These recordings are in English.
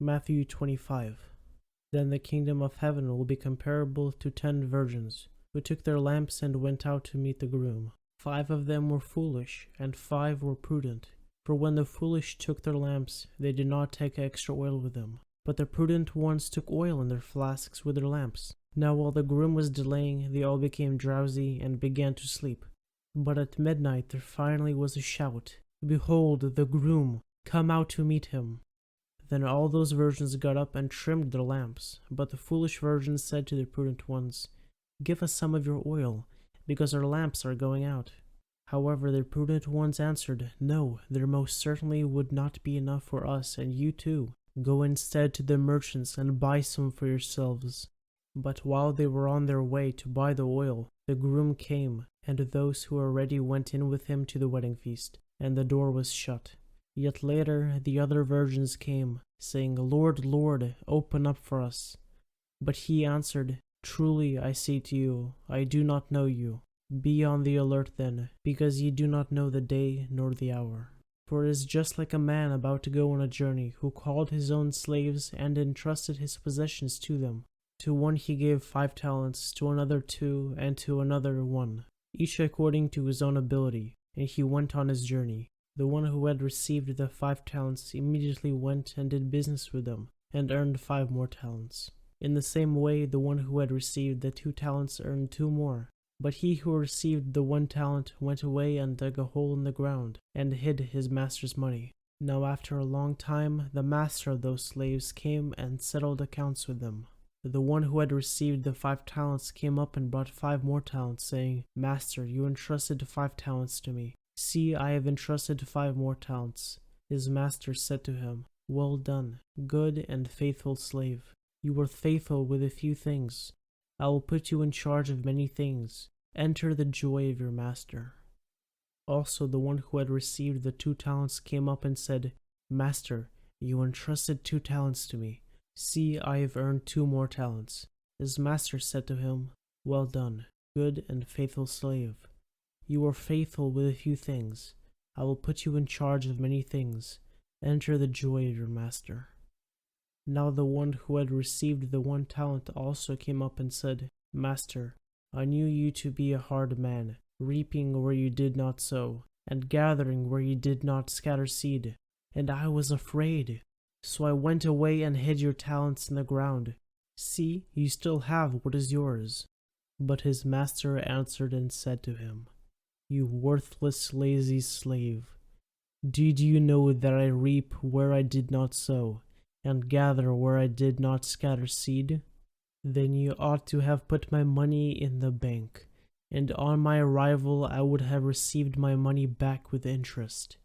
Matthew 25. Then the kingdom of heaven will be comparable to 10 virgins, who took their lamps and went out to meet the groom. 5 of them were foolish, and 5 were prudent. For when the foolish took their lamps, they did not take extra oil with them. But the prudent ones took oil in their flasks with their lamps. Now while the groom was delaying, they all became drowsy and began to sleep. But at midnight there finally was a shout, "Behold, the groom! Come out to meet him!" Then all those virgins got up and trimmed their lamps. But the foolish virgins said to the prudent ones, "Give us some of your oil, because our lamps are going out." However, the prudent ones answered, "No, there most certainly would not be enough for us and you too. Go instead to the merchants and buy some for yourselves." But while they were on their way to buy the oil, the groom came, and those who were ready went in with him to the wedding feast, and the door was shut. Yet later the other virgins came, saying, "Lord, Lord, open up for us." But he answered, "Truly I say to you, I do not know you. Be on the alert then, because ye do not know the day nor the hour. For it is just like a man about to go on a journey, who called his own slaves and entrusted his possessions to them. To one he gave 5 talents, to another 2, and to another 1, each according to his own ability, and he went on his journey. The one who had received the 5 talents immediately went and did business with them, and earned 5 more talents. In the same way, the one who had received the 2 talents earned 2 more. But he who received the 1 talent went away and dug a hole in the ground, and hid his master's money. Now after a long time, the master of those slaves came and settled accounts with them. The one who had received the 5 talents came up and brought 5 more talents, saying, "Master, you entrusted 5 talents to me. See, I have entrusted 5 more talents." His master said to him, "Well done, good and faithful slave. You were faithful with a few things. I will put you in charge of many things. Enter the joy of your master." Also the one who had received the 2 talents came up and said, "Master, you entrusted 2 talents to me. See, I have earned 2 more talents." His master said to him, "Well done, good and faithful slave. You were faithful with a few things. I will put you in charge of many things. Enter the joy of your master." Now the one who had received the 1 talent also came up and said, "Master, I knew you to be a hard man, reaping where you did not sow, and gathering where you did not scatter seed. And I was afraid. So I went away and hid your talents in the ground. See, you still have what is yours." But his master answered and said to him, "You worthless, lazy slave. Did you know that I reap where I did not sow, and gather where I did not scatter seed? Then you ought to have put my money in the bank, and on my arrival I would have received my money back with interest.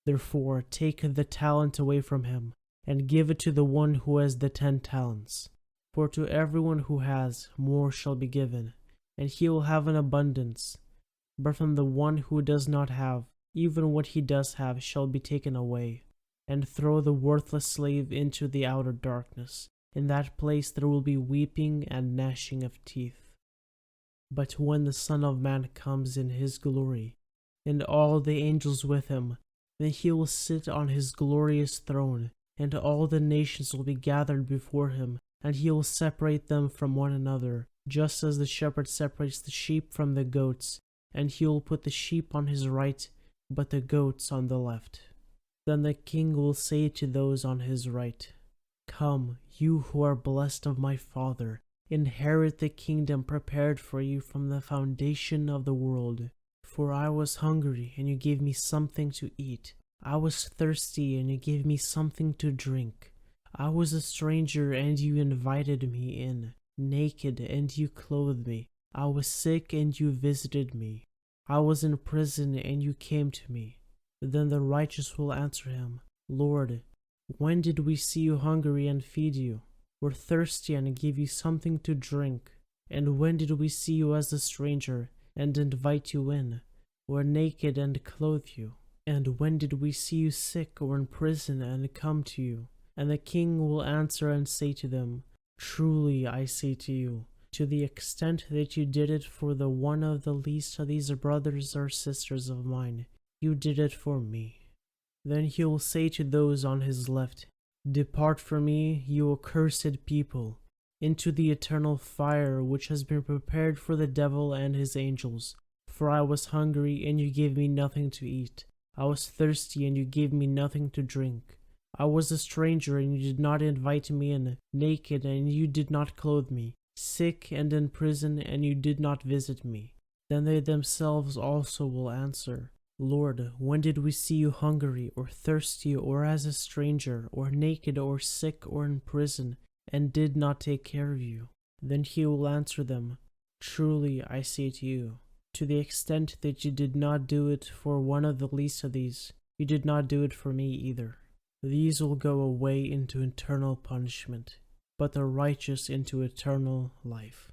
Therefore take the talent away from him, and give it to the one who has the 10 talents. For to everyone who has, more shall be given, and he will have an abundance. But from the one who does not have, even what he does have shall be taken away. And throw the worthless slave into the outer darkness. In that place there will be weeping and gnashing of teeth. But when the Son of Man comes in his glory, and all the angels with him, then he will sit on his glorious throne, and all the nations will be gathered before him, and he will separate them from one another, just as the shepherd separates the sheep from the goats, and he will put the sheep on his right, but the goats on the left. Then the king will say to those on his right, "Come, you who are blessed of my Father, inherit the kingdom prepared for you from the foundation of the world. For I was hungry, and you gave me something to eat. I was thirsty, and you gave me something to drink. I was a stranger, and you invited me in. Naked, and you clothed me. I was sick, and you visited me. I was in prison, and you came to me." Then the righteous will answer him, "Lord, when did we see you hungry and feed you, or thirsty and give you something to drink? And when did we see you as a stranger and invite you in, or naked and clothe you? And when did we see you sick or in prison and come to you?" And the king will answer and say to them, "Truly I say to you, to the extent that you did it for the one of the least of these brothers or sisters of mine, you did it for me." Then he will say to those on his left, Depart from me, you accursed people, into the eternal fire which has been prepared for the devil and his angels. For I was hungry, and you gave me nothing to eat. I was thirsty, and you gave me nothing to drink. I was a stranger, and you did not invite me in, naked, and you did not clothe me, sick and in prison, and you did not visit me. Then they themselves also will answer, Lord, when did we see you hungry, or thirsty, or as a stranger, or naked, or sick, or in prison, and did not take care of you? Then he will answer them, Truly I say to you, to the extent that you did not do it for one of the least of these, you did not do it for me either. These will go away into eternal punishment, but the righteous into eternal life.